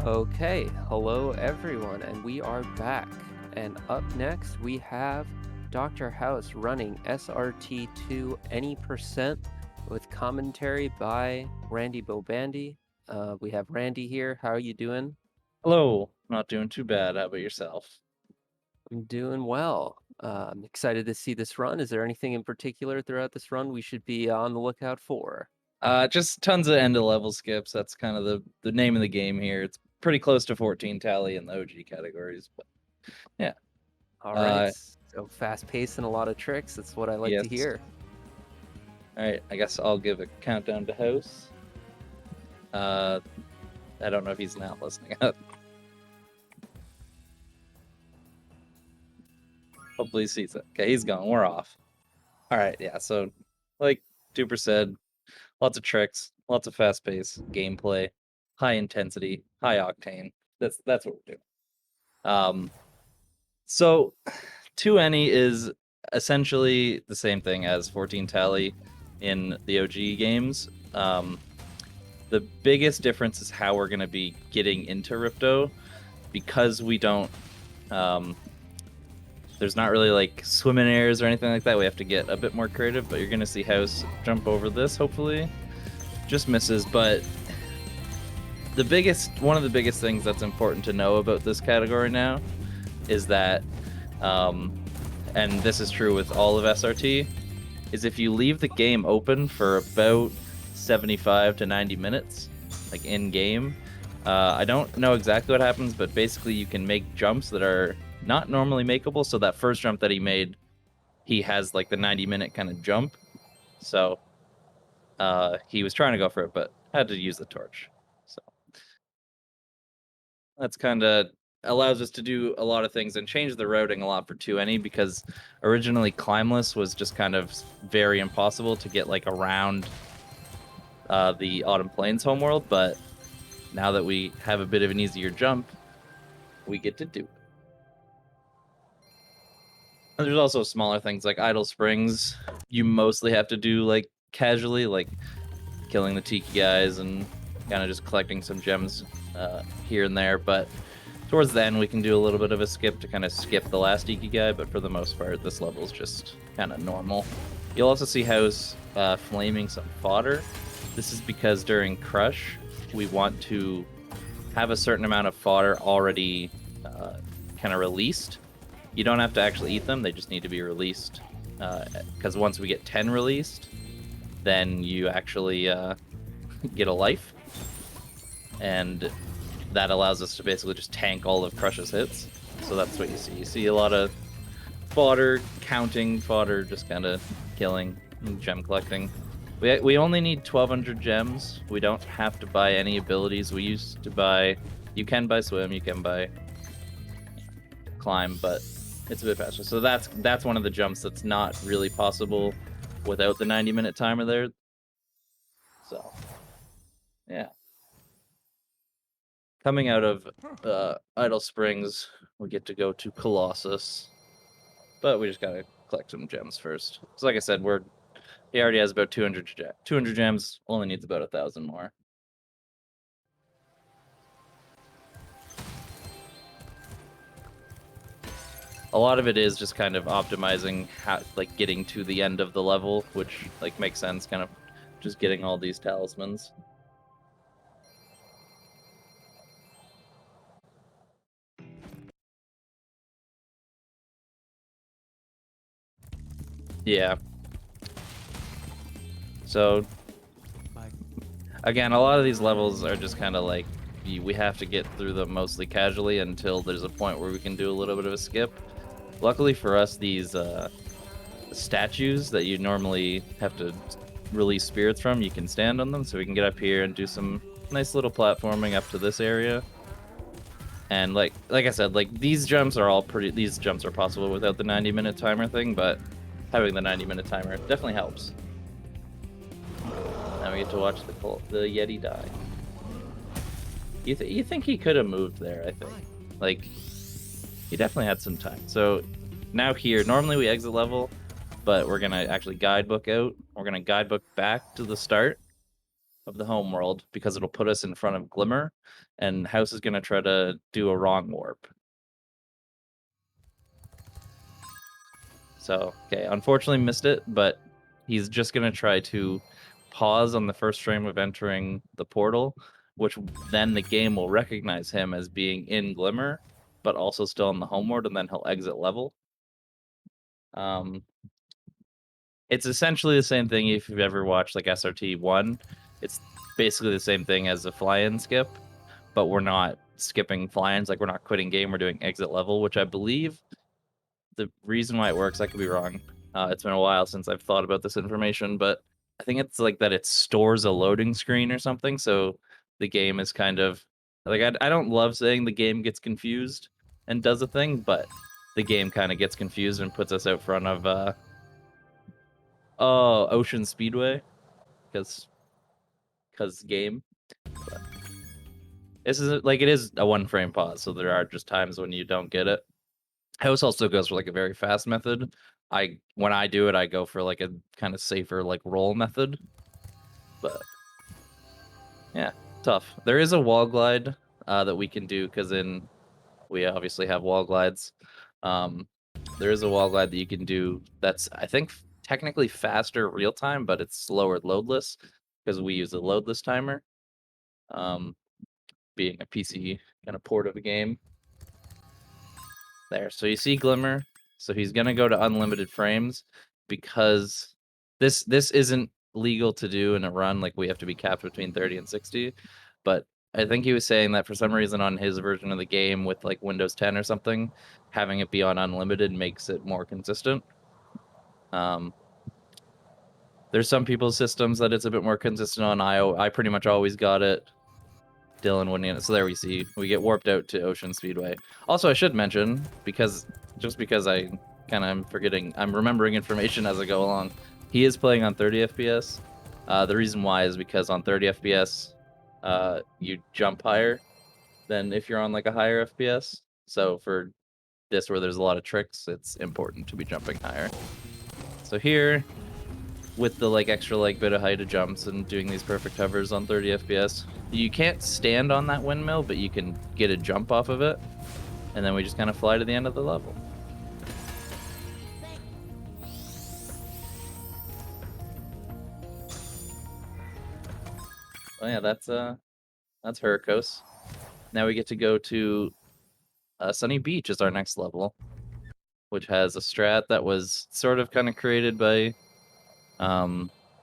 Okay, hello everyone, and we are back. And up next, we have DrHouse running SRT2 Any Percent with commentary by RandyBobandy. We have Randy here. How are you doing? Hello, not doing too bad. How about yourself? I'm doing well. I'm excited to see this run. Is there anything in particular throughout this run we should be on the lookout for? Just tons of end of level skips. That's kind of the name of the game here. It's pretty close to 14 tally in the OG categories, but yeah. All right, Uh, so fast paced and a lot of tricks. That's what I like to yes. hear. All right, I guess I'll give a countdown to house. I don't know if he's not listening. Hopefully he sees it. Okay, he's gone. We're off. All right, yeah. So, like Duper said, lots of tricks, lots of fast pace gameplay, high intensity, high octane. That's what we're doing. So 2 any is essentially the same thing as 14 tally in the OG games. The biggest difference is how we're going to be getting into Ripto, because we don't there's not really like swim in airs or anything like that. We have to get a bit more creative, but you're going to see House jump over this, hopefully. Just misses, but one of the biggest things that's important to know about this category now is that and this is true with all of SRT, is if you leave the game open for about 75 to 90 minutes, like in game, I don't know exactly what happens, but basically you can make jumps that are not normally makeable. So that first jump that he made, he has like the 90-minute kind of jump. So he was trying to go for it, but had to use the torch. So that's kind of allows us to do a lot of things and change the routing a lot for 2 any, because originally climbless was just kind of very impossible to get like around the Autumn Plains homeworld, but now that we have a bit of an easier jump, we get to do it. And there's also smaller things like Idle Springs. You mostly have to do like casually, like killing the Tiki guys and kind of just collecting some gems here and there, but towards the end, we can do a little bit of a skip to kind of skip the last Iki guy, but for the most part, this level is just kind of normal. You'll also see House flaming some fodder. This is because during Crush, we want to have a certain amount of fodder already kind of released. You don't have to actually eat them, they just need to be released. Because once we get 10 released, then you actually get a life. And that allows us to basically just tank all of Crush's hits. So that's what you see. You see a lot of fodder, counting fodder, just kind of killing and gem collecting. We only need 1,200 gems. We don't have to buy any abilities. We used to buy... You can buy swim, you can buy climb, but it's a bit faster. So that's one of the jumps that's not really possible without the 90-minute timer there. So, yeah. Coming out of Idle Springs, we get to go to Colossus, but we just gotta collect some gems first. So like I said, he already has about 200 gems, only needs about 1,000 more. A lot of it is just kind of optimizing how, like, getting to the end of the level, which like makes sense, kind of just getting all these talismans. Yeah. So, again, a lot of these levels are just kind of like, we have to get through them mostly casually until there's a point where we can do a little bit of a skip. Luckily for us, these statues that you normally have to release spirits from, you can stand on them, so we can get up here and do some nice little platforming up to this area. And like I said, like these jumps are possible without the 90-minute timer thing, but having the 90-minute timer definitely helps. Now we get to watch the Yeti die. You think he could have moved there, I think. Like, he definitely had some time. So now here, normally we exit level, but we're gonna actually guidebook out. We're gonna guidebook back to the start. of the home world because it'll put us in front of Glimmer, and House is going to try to do a wrong warp. So, okay, unfortunately missed it, but he's just going to try to pause on the first frame of entering the portal, which then the game will recognize him as being in Glimmer, but also still in the home world, and then he'll exit level. It's essentially the same thing if you've ever watched like SRT 1. It's basically the same thing as a fly-in skip, but we're not skipping fly-ins, like we're not quitting game, we're doing exit level, which I believe the reason why it works, I could be wrong. It's been a while since I've thought about this information, but I think it's like that it stores a loading screen or something, so the game is kind of like I don't love saying the game gets confused and does a thing, but the game kind of gets confused and puts us out front of Ocean Speedway because game. But this is like it is a one frame pause, so there are just times when you don't get it. House also goes for like a very fast method. When I do it, I go for like a kind of safer like roll method. But yeah, tough. There is a wall glide that we can do because we obviously have wall glides. There is a wall glide that you can do that's I think technically faster real time, but it's slower loadless because we use a loadless timer. Being a PC kind of port of a game. There, so you see Glimmer. So he's gonna go to unlimited frames because this isn't legal to do in a run. Like we have to be capped between 30 and 60. But I think he was saying that for some reason on his version of the game with like Windows 10 or something, having it be on unlimited makes it more consistent. There's some people's systems that it's a bit more consistent on. I pretty much always got it. Dylan winning it. So there we get warped out to Ocean Speedway. Also, I should mention, because I kind of am forgetting, I'm remembering information as I go along. He is playing on 30 FPS. The reason why is because on 30 FPS, you jump higher than if you're on like a higher FPS. So for this, where there's a lot of tricks, it's important to be jumping higher. So here, with the like extra like bit of height of jumps and doing these perfect hovers on 30 FPS. You can't stand on that windmill, but you can get a jump off of it, and then we just kind of fly to the end of the level. Oh yeah, that's Hurricos. Now we get to go to Sunny Beach is our next level, which has a strat that was sort of kind of created by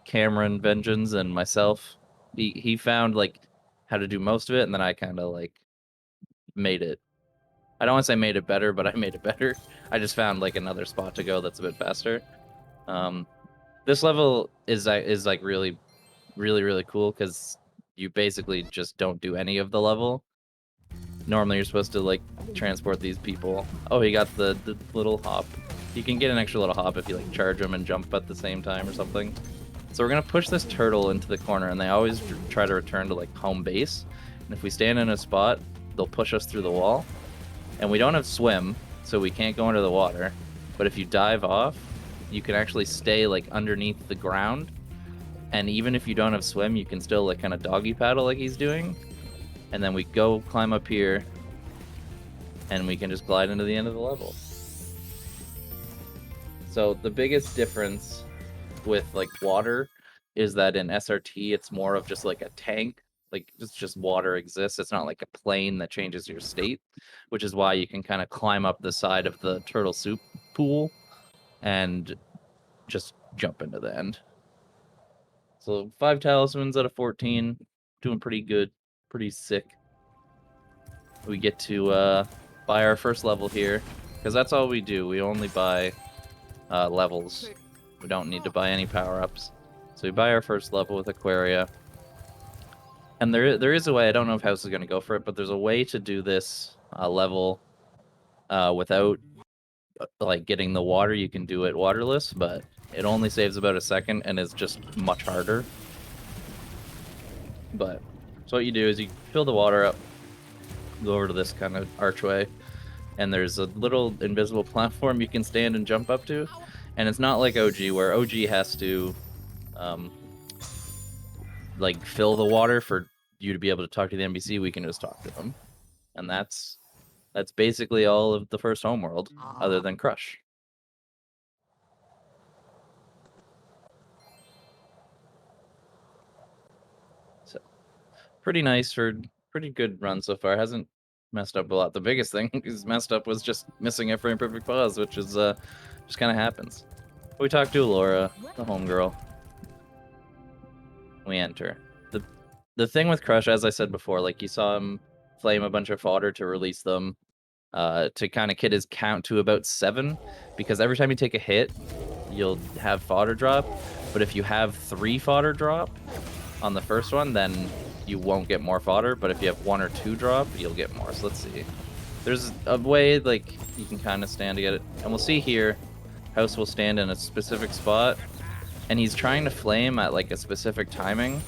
Cameron Vengeance and myself. He found like how to do most of it, and then I kind of like made it. I don't want to say made it better, but I made it better. I just found like another spot to go that's a bit faster. This level is like really cool because you basically just don't do any of the level. Normally you're supposed to like transport these people. Oh, he got the little hop. You can get an extra little hop if you like charge them and jump at the same time or something. So we're gonna push this turtle into the corner, and they always try to return to like home base. And if we stand in a spot, they'll push us through the wall. And we don't have swim, so we can't go under the water. But if you dive off, you can actually stay like underneath the ground. And even if you don't have swim, you can still like kind of doggy paddle like he's doing. And then we go climb up here, and we can just glide into the end of the level. So the biggest difference with like water is that in SRT it's more of just like a tank, like it's just water exists. It's not like a plane that changes your state, which is why you can kind of climb up the side of the turtle soup pool and just jump into the end. So 5 talismans out of 14, doing pretty good, pretty sick. We get to buy our first level here because that's all we do. We only buy levels. We don't need to buy any power-ups. So we buy our first level with Aquaria. And there is a way, I don't know if House is going to go for it, but there's a way to do this level without like getting the water. You can do it waterless, but it only saves about a second and is just much harder. But so what you do is you fill the water up, go over to this kind of archway, and there's a little invisible platform you can stand and jump up to. And it's not like OG, where OG has to like fill the water for you to be able to talk to the NPC, we can just talk to them, and that's basically all of the first homeworld, other than Crush. So pretty nice for pretty good run so far. Hasn't messed up a lot. The biggest thing is messed up was just missing a frame perfect pause, which is just kind of happens. We talked to Laura, the homegirl. We enter. The thing with Crush, as I said before, like you saw him flame a bunch of fodder to release them, to kind of get his count to about 7, because every time you take a hit, you'll have fodder drop. But if you have 3 fodder drop on the first one, then you won't get more fodder. But if you have 1 or 2 drop, you'll get more. So let's see. There's a way like you can kind of stand to get it, and we'll see here. House will stand in a specific spot, and he's trying to flame at like a specific timing.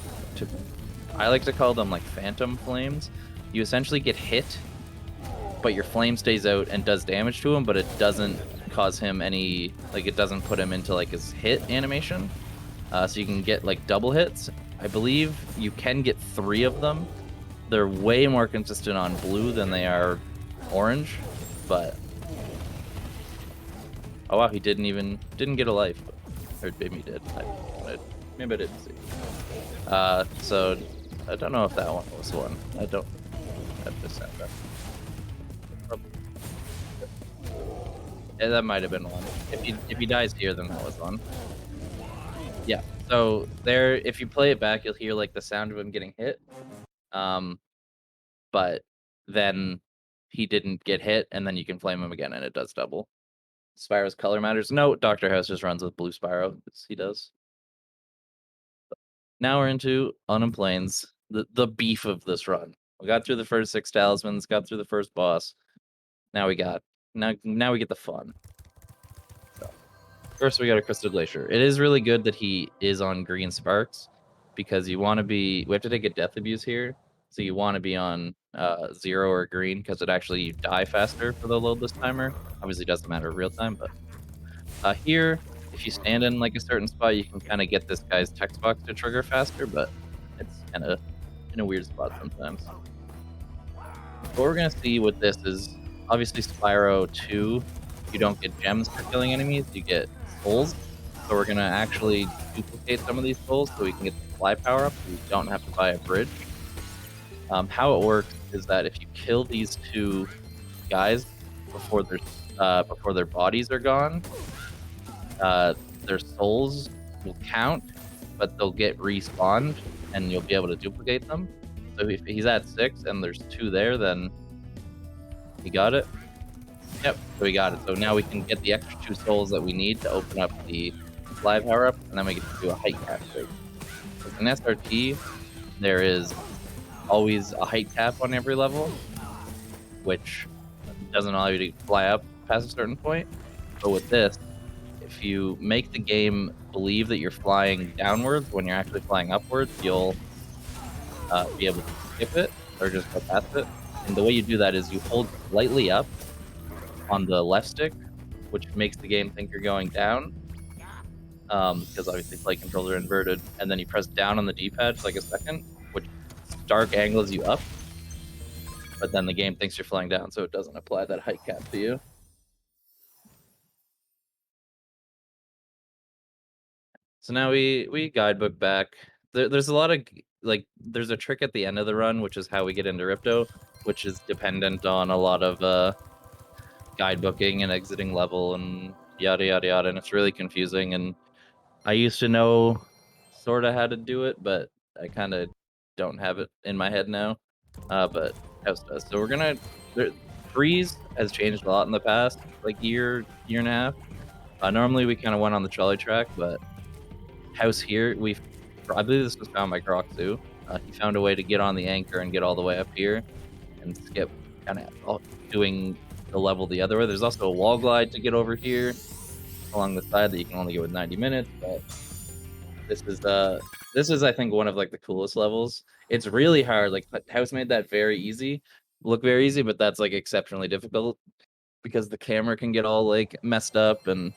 I like to call them like phantom flames. You essentially get hit, but your flame stays out and does damage to him, but it doesn't cause him any, like it doesn't put him into like his hit animation. So you can get like double hits. I believe you can get 3 of them. They're way more consistent on blue than they are orange, but oh wow, he didn't get a life, or maybe he did. Maybe I didn't see. So I don't know if that one was one. I don't have to send that. Yeah, that might have been one. If he dies here, then that was one. Yeah. So there, if you play it back, you'll hear like the sound of him getting hit. But then he didn't get hit, and then you can flame him again, and it does double. Spyro's color matters. No, DrHouse just runs with blue Spyro. He does. Now we're into Unum Plains, the beef of this run. We got through the first 6 talismans, got through the first boss. Now we get the fun. So, first we got a Crystal Glacier. It is really good that he is on green sparks, because we have to take a death abuse here, so you want to be on 0 or green, because it actually you die faster for the loadless timer. Obviously, it doesn't matter real time, but here, if you stand in like a certain spot, you can kind of get this guy's text box to trigger faster, but it's kind of in a weird spot sometimes. What we're gonna see with this is obviously Spyro 2. You don't get gems for killing enemies; you get souls. So we're gonna actually duplicate some of these souls so we can get the fly power up. We don't have to buy a bridge. How it works is that if you kill these 2 guys before their bodies are gone, their souls will count, but they'll get respawned, and you'll be able to duplicate them. So if he's at 6 and there's 2 there, then he got it. Yep, so we got it. So now we can get the extra 2 souls that we need to open up the fly power up, and then we get to do a height cap trade. With an SRT, there is always a height cap on every level, which doesn't allow you to fly up past a certain point. But with this, if you make the game believe that you're flying downwards when you're actually flying upwards, you'll be able to skip it or just go past it. And the way you do that is you hold slightly up on the left stick, which makes the game think you're going down, because obviously flight controls are inverted, and then you press down on the D-pad for like a second, which dark angles you up, but then the game thinks you're flying down, so it doesn't apply that height cap to you. So now we guidebook back. There's a lot of like there's a trick at the end of the run, which is how we get into Ripto, which is dependent on a lot of guidebooking and exiting level and yada yada yada, and it's really confusing. And I used to know sort of how to do it, but I kind of don't have it in my head now. But House does. So we're gonna Freeze has changed a lot in the past like year and a half. Normally we kind of went on the trolley track, but House here, I believe this was found by Croxu. He found a way to get on the anchor and get all the way up here and skip kind of doing the level the other way. There's also a wall glide to get over here along the side that you can only get with 90 minutes, but this is I think one of like the coolest levels. It's really hard. Like House made that very easy, look very easy, but that's like exceptionally difficult because the camera can get all like messed up, and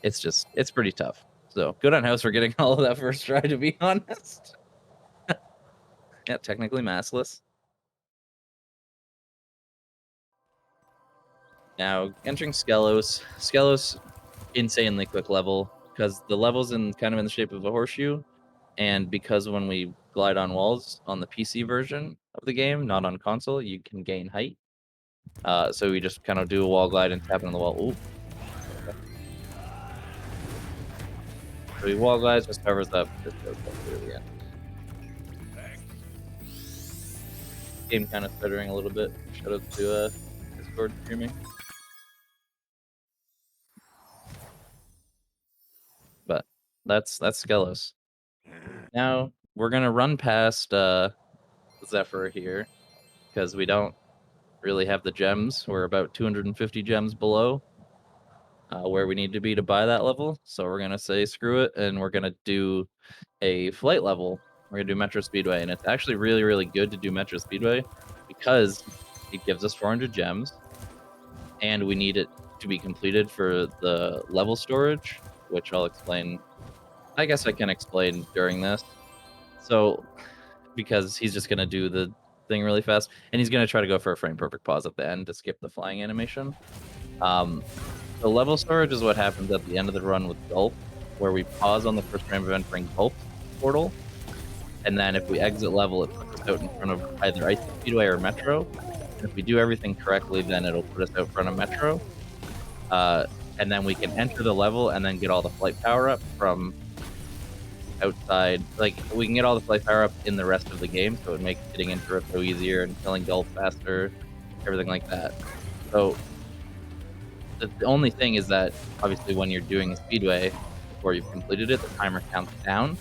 it's pretty tough. So good on House for getting all of that first try, to be honest. Yeah, technically massless. Now, entering Skelos. Skelos, insanely quick level, because the level's kind of in the shape of a horseshoe, and because when we glide on walls on the PC version of the game, not on console, you can gain height. So we just kind of do a wall glide and tap on the wall. Ooh. So he wall glides, just covers up, just goes all the way to the end. Game kind of stuttering a little bit. Shout out to Discord streaming. But that's Skelos. Now we're gonna run past Zephyr here because we don't really have the gems. We're about 250 gems below where we need to be to buy that level. So we're gonna say screw it, and we're gonna do a flight level. We're gonna do Metro Speedway, and it's actually really, really good to do Metro Speedway because it gives us 400 gems, and we need it to be completed for the level storage, which I'll explain. I guess I can explain during this. So, because he's just gonna do the thing really fast, and he's gonna try to go for a frame perfect pause at the end to skip the flying animation. The level storage is what happens at the end of the run with Gulp, where we pause on the first frame of entering Gulp portal, and then if we exit level, it puts us out in front of either Ice Speedway or Metro. And if we do everything correctly, then it'll put us out in front of Metro. And then we can enter the level and then get all the flight power up from outside. Like, we can get all the flight power up in the rest of the game, so it makes getting into Ripto easier and killing Gulp faster, everything like that. So the only thing is that obviously when you're doing a speedway before you've completed it, the timer counts down.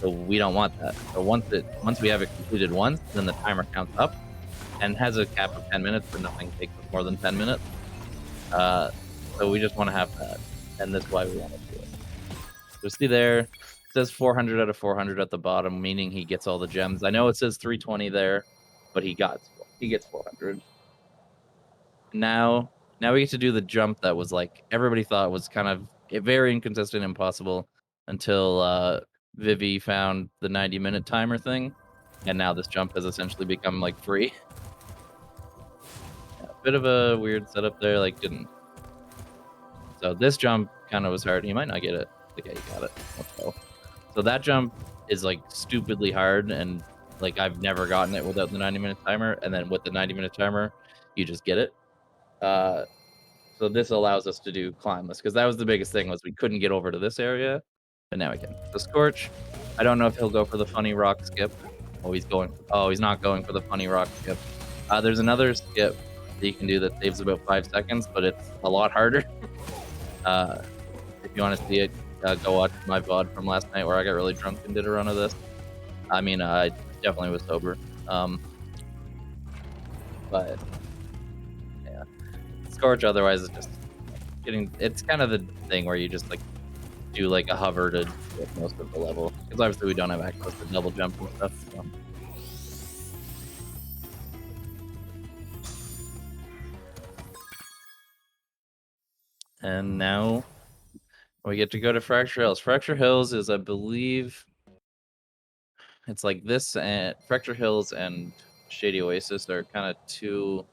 So we don't want that. So once we have it completed once, then the timer counts up and has a cap of 10 minutes, but nothing takes us more than 10 minutes. So we just want to have that, and that's why we want to do it. So see there, it says 400 out of 400 at the bottom, meaning he gets all the gems. I know it says 320 there, but he gets 400. Now we get to do the jump that was like everybody thought was kind of very inconsistent, impossible until Vivi found the 90-minute timer thing, and now this jump has essentially become like free. Yeah, a bit of a weird setup there, like didn't. So this jump kind of was hard. You might not get it. Okay, you got it. Let's go. So that jump is like stupidly hard, and like I've never gotten it without the 90-minute timer, and then with the 90-minute timer, you just get it. So this allows us to do climbless, because that was the biggest thing, was we couldn't get over to this area, but now we can. So Scorch, I don't know if he'll go for the funny rock skip. Oh, he's not going for the funny rock skip. There's another skip that you can do that saves about 5 seconds, but it's a lot harder. If you want to see it, go watch my VOD from last night where I got really drunk and did a run of this. I mean, I definitely was sober. But yeah, Scorch otherwise is just it's kind of the thing where you just like do like a hover to get most of the level, because obviously we don't have access to double jump and stuff. So. And now we get to go to Fracture Hills. Fracture Hills is, I believe, it's like this, and Fracture Hills and Shady Oasis are kind of two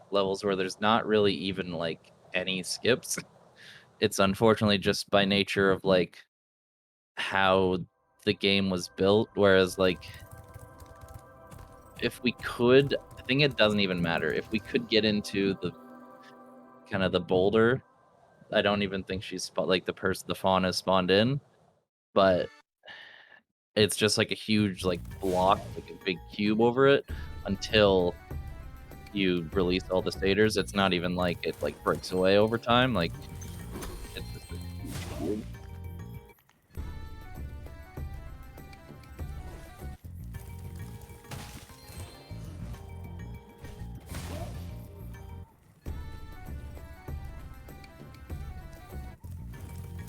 levels where there's not really even like any skips. It's unfortunately just by nature of like how the game was built, whereas like if we could, I think it doesn't even matter. If we could get into the kind of the boulder, I don't even think she's like the fawn is spawned in, but it's just like a huge like block, like a big cube over it until you release all the stators. It's not even like it like breaks away over time. Like it's just a huge cube.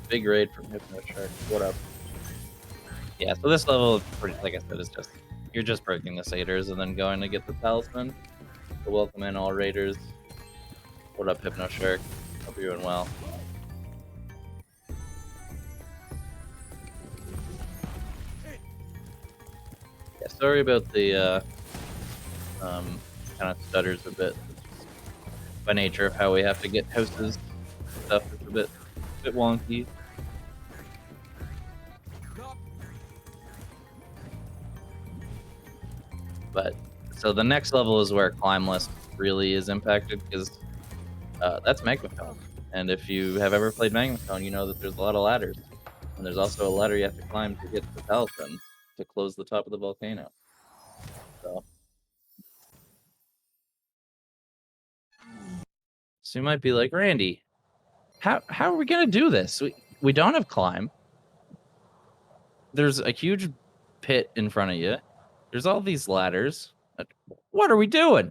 Big raid from Hypno Shark. What up? Yeah, so this level, pretty, like I said, is just you're just breaking the satyrs and then going to get the talisman. So welcome in all raiders. What up, Hypno Shark? Hope you're doing well. Yeah, sorry about the kind of stutters a bit. By nature of how we have to get houses stuff, it's a bit wonky. But so the next level is where climbless really is impacted because that's Magma Cone. And if you have ever played Magma Cone, you know that there's a lot of ladders. And there's also a ladder you have to climb to get to the Palace to close the top of the volcano. So you might be like, Randy, how are we gonna do this? We don't have climb. There's a huge pit in front of you. There's all these ladders. What are we doing?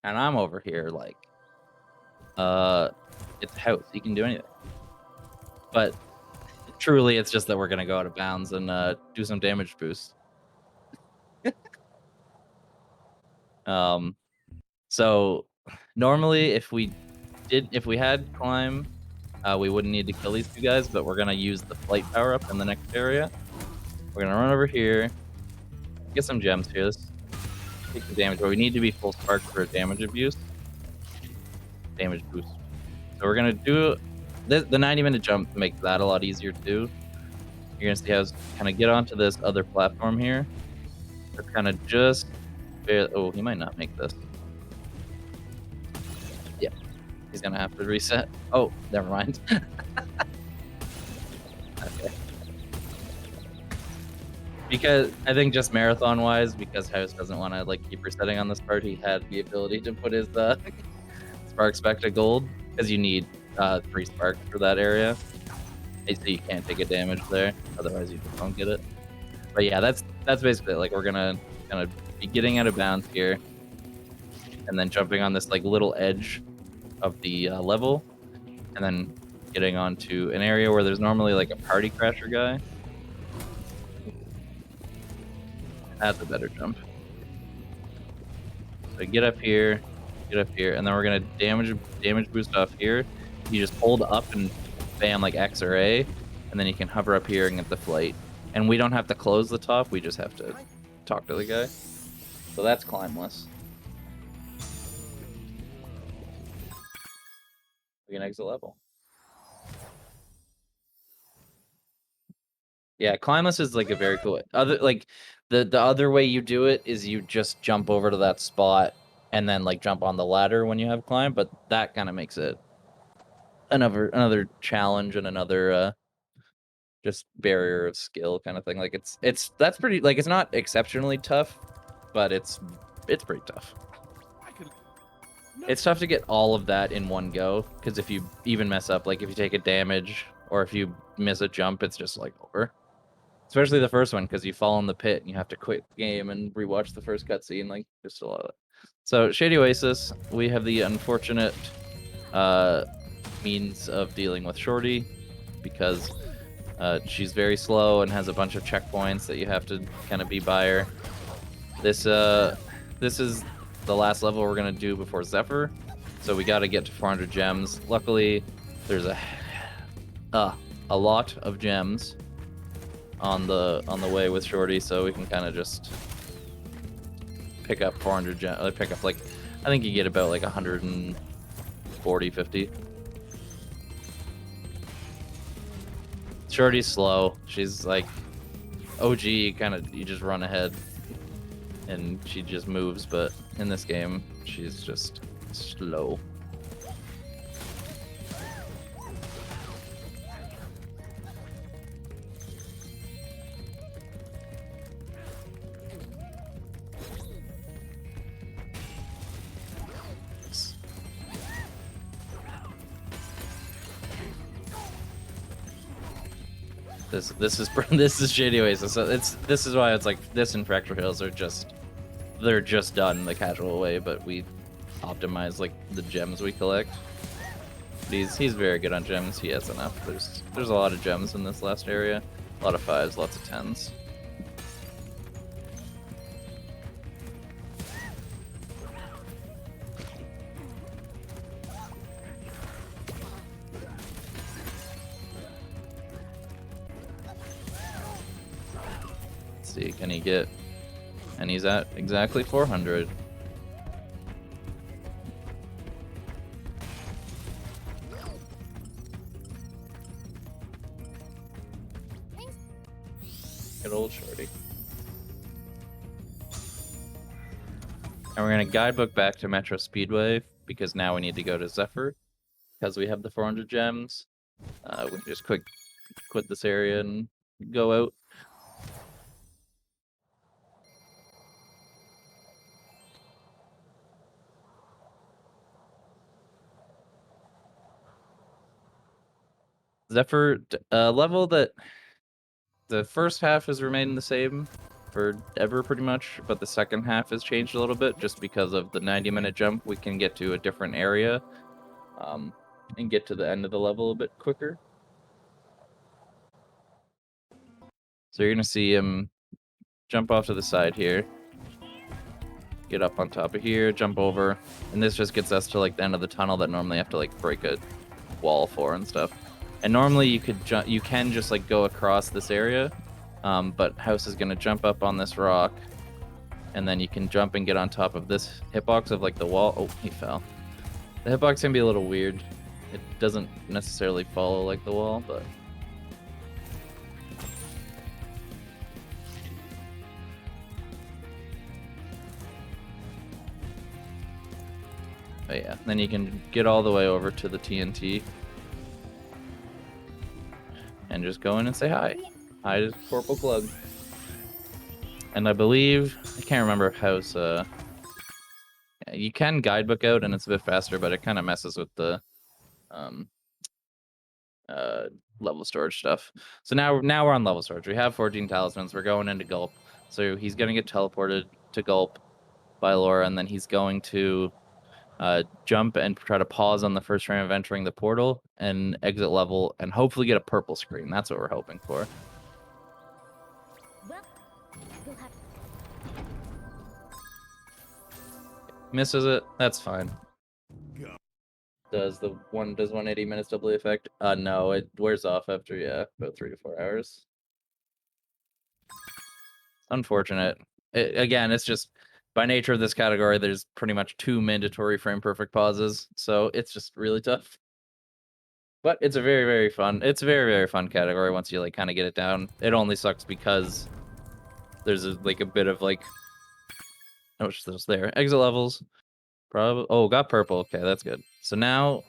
And I'm over here like, it's a house. You can do anything. But truly, it's just that we're gonna go out of bounds and do some damage boost. So normally, if we had climb, we wouldn't need to kill these two guys. But we're gonna use the flight power up in the next area. We're gonna run over here, get some gems here. Let's take some damage, but we need to be full spark for damage abuse. Damage boost. So we're gonna do the 90-minute jump to make that a lot easier too. You're gonna see how it's kind of get onto this other platform here. It's kind of just oh, he might not make this. Yeah, he's gonna have to reset. Oh, never mind. Okay. Because I think just marathon wise, because House doesn't want to like keep resetting on this part, he had the ability to put his sparks back to gold because you need 3 sparks for that area. So you can't take a damage there, otherwise you just don't get it. But yeah, that's basically it. Like we're gonna kind of be getting out of bounds here, and then jumping on this like little edge of the level, and then getting onto an area where there's normally like a party crasher guy. That's a better jump. So get up here, and then we're gonna damage boost off here. You just hold up and bam, like X or A, and then you can hover up here and get the flight. And we don't have to close the top, we just have to talk to the guy. So that's climbless. We can exit level. Yeah, climbless is like a very cool the other way you do it is you just jump over to that spot and then like jump on the ladder when you have climb, but that kind of makes it another challenge and another just barrier of skill kind of thing. Like that's pretty, like it's not exceptionally tough, but it's pretty tough. It's tough to get all of that in one go, because if you even mess up, like if you take a damage or if you miss a jump, it's just like over. Especially the first one, because you fall in the pit and you have to quit the game and rewatch the first cutscene. Like just a lot of it. So Shady Oasis, we have the unfortunate means of dealing with Shorty because she's very slow and has a bunch of checkpoints that you have to kind of be by her. This is the last level we're gonna do before Zephyr, so we got to get to 400 gems. Luckily, there's a lot of gems on the way with Shorty, so we can kind of just pick up 400 gems. Pick up like, I think you get about like 140, 50. Shorty's slow. She's like OG, you just run ahead and she just moves, but in this game she's just slow. This is Shady Oasis. So this is why it's like this and Fracture Hills are they're just done the casual way, but we optimize like the gems we collect. He's very good on gems. He has enough. There's a lot of gems in this last area. A lot of 5s, lots of 10s. see, can he get? And he's at exactly 400. Good old shorty. And we're gonna guidebook back to Metro Speedway because now we need to go to Zephyr because we have the 400 gems. We can just quit this area and go out. Zephyr, level that the first half has remained the same forever pretty much, but the second half has changed a little bit just because of the 90-minute jump. We can get to a different area and get to the end of the level a bit quicker. So you're gonna see him jump off to the side here, get up on top of here, jump over, and this just gets us to like the end of the tunnel that normally have to like break a wall for and stuff. And normally you can just like go across this area, but House is gonna jump up on this rock, and then you can jump and get on top of this hitbox of like the wall. Oh, he fell. The hitbox can be a little weird. It doesn't necessarily follow like the wall, but yeah, then you can get all the way over to the TNT and just go in and say hi. Hi to Corporal Glug. And I believe, I can't remember if House, you can guidebook out and it's a bit faster, but it kind of messes with the level storage stuff. So now we're on level storage. We have 14 talismans. We're going into Gulp. So he's going to get teleported to Gulp by Laura, and then he's going to jump and try to pause on the first frame of entering the portal and exit level and hopefully get a purple screen. That's what we're hoping for. Misses it. That's fine. Does 180 minutes doubly affect? No, it wears off after about 3 to 4 hours. Unfortunate. Again, it's just by nature of this category, there's pretty much 2 mandatory frame perfect pauses, so it's just really tough. But it's a very, very fun. It's a very, very fun category once you like kind of get it down. It only sucks because there's a bit of like, oh, it's just there. Exit levels. Probably. Oh, got purple. Okay, that's good. So now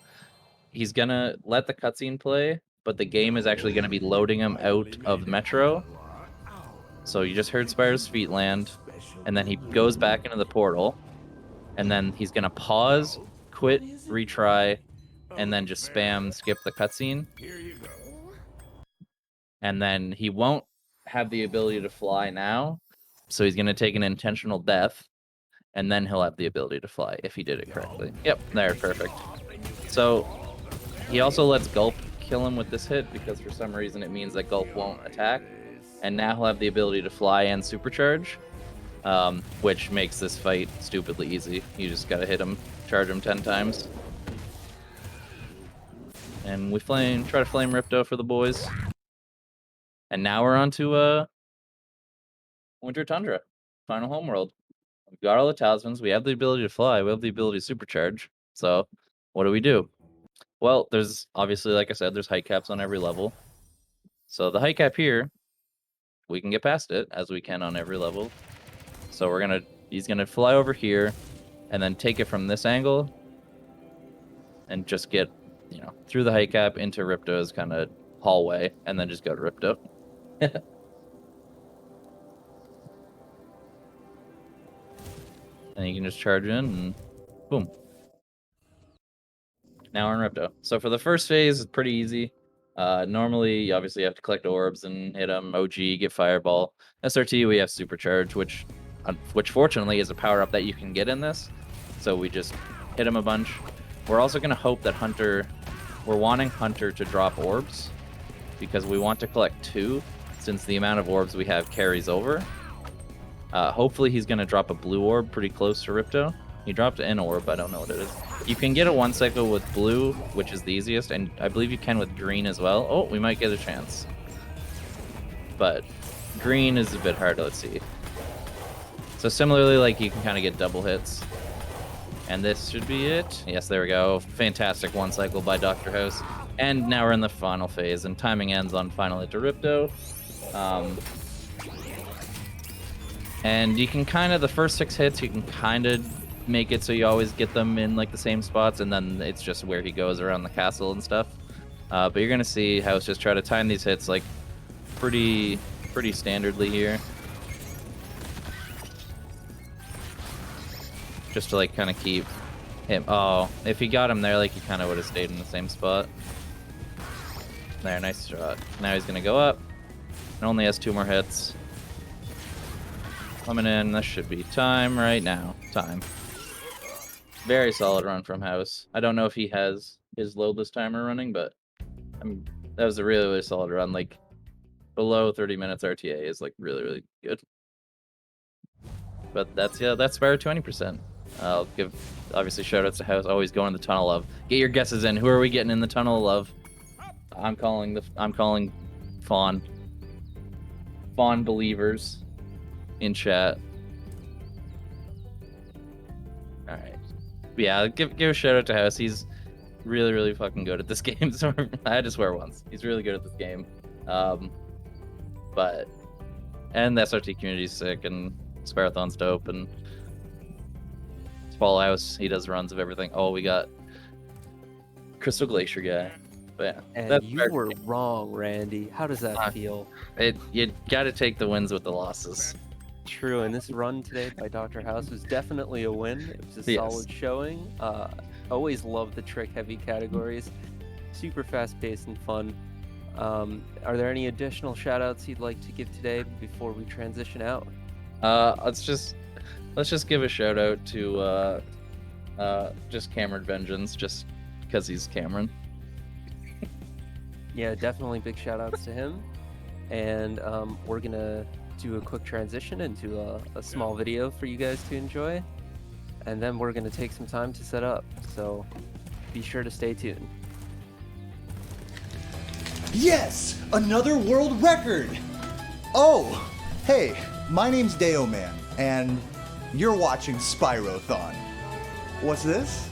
he's gonna let the cutscene play, but the game is actually gonna be loading him out of Metro. So you just heard Spyro's feet land, and then he goes back into the portal, and then he's gonna pause, quit, retry, and then just spam skip the cutscene. And then he won't have the ability to fly now, so he's gonna take an intentional death, and then he'll have the ability to fly if he did it correctly. Yep, there, perfect. So he also lets Gulp kill him with this hit because for some reason it means that Gulp won't attack. And now he'll have the ability to fly and supercharge, which makes this fight stupidly easy. You just gotta hit him, charge him 10 times. And we try to flame Ripto for the boys. And now we're on to Winter Tundra, final homeworld. We've got all the talismans. We have the ability to fly. We have the ability to supercharge. So what do? Well, there's obviously, like I said, there's height caps on every level. So the height cap here, we can get past it as we can on every level. So he's gonna fly over here and then take it from this angle and just get, through the height cap into Ripto's kind of hallway and then just go to Ripto. And you can just charge in and boom. Now we're in Ripto. So for the first phase, it's pretty easy. Normally, obviously, you have to collect orbs and hit them. OG, get Fireball. SRT, we have Supercharge, which fortunately is a power-up that you can get in this. So we just hit him a bunch. We're also going to hope that we're wanting Hunter to drop orbs because we want to collect 2 since the amount of orbs we have carries over. Hopefully he's going to drop a blue orb pretty close to Ripto. He dropped an orb, I don't know what it is. You can get a 1 cycle with blue, which is the easiest, and I believe you can with green as well. Oh, we might get a chance. But Green is a bit harder. Let's see. So similarly, like, you can kind of get double hits. And this should be it. Yes, there we go. Fantastic one cycle by DrHouse. And now we're in the final phase, and timing ends on final hit to Ripto. And you can kind of, the first 6 hits, you can kind of make it so you always get them in like the same spots, and then it's just where he goes around the castle and stuff. But you're gonna see House just try to time these hits like pretty standardly here. Just to like kind of keep him. Oh, if he got him there, like he kind of would have stayed in the same spot. There, nice shot. Now he's gonna go up. And only has 2 more hits. Coming in, this should be time right now. Time. Very solid run from House. I don't know if he has his loadless timer running, but that was a really solid run. Like, below 30 minutes RTA is like really good. But that's Spyro 20%. I'll give obviously shoutouts to House. Always going in the tunnel of. Get your guesses in. Who are we getting in the tunnel of love? I'm calling Fawn. Fawn believers in chat. All right. Yeah, give a shout out to House. He's really fucking good at this game. So I had to swear once. He's really good at this game. And the SRT community's sick, and Spyrothon's dope, and Fall House, he does runs of everything. Oh, we got Crystal Glacier guy. But yeah, and you were wrong, Randy. How does that feel? You gotta take the wins with the losses. True, and this run today by DrHouse was definitely a win. It was a solid showing. Always love the trick-heavy categories. Super fast-paced and fun. Are there any additional shout-outs you'd like to give today before we transition out? Let's just give a shout-out to just Cameron Vengeance, just because he's Cameron. Yeah, definitely big shout-outs to him. And we're gonna do a quick transition into a small video for you guys to enjoy, and then we're gonna take some time to set up, so be sure to stay tuned. Yes, another world record. Oh, hey, my name's Deoman, and you're watching Spyrothon. What's this?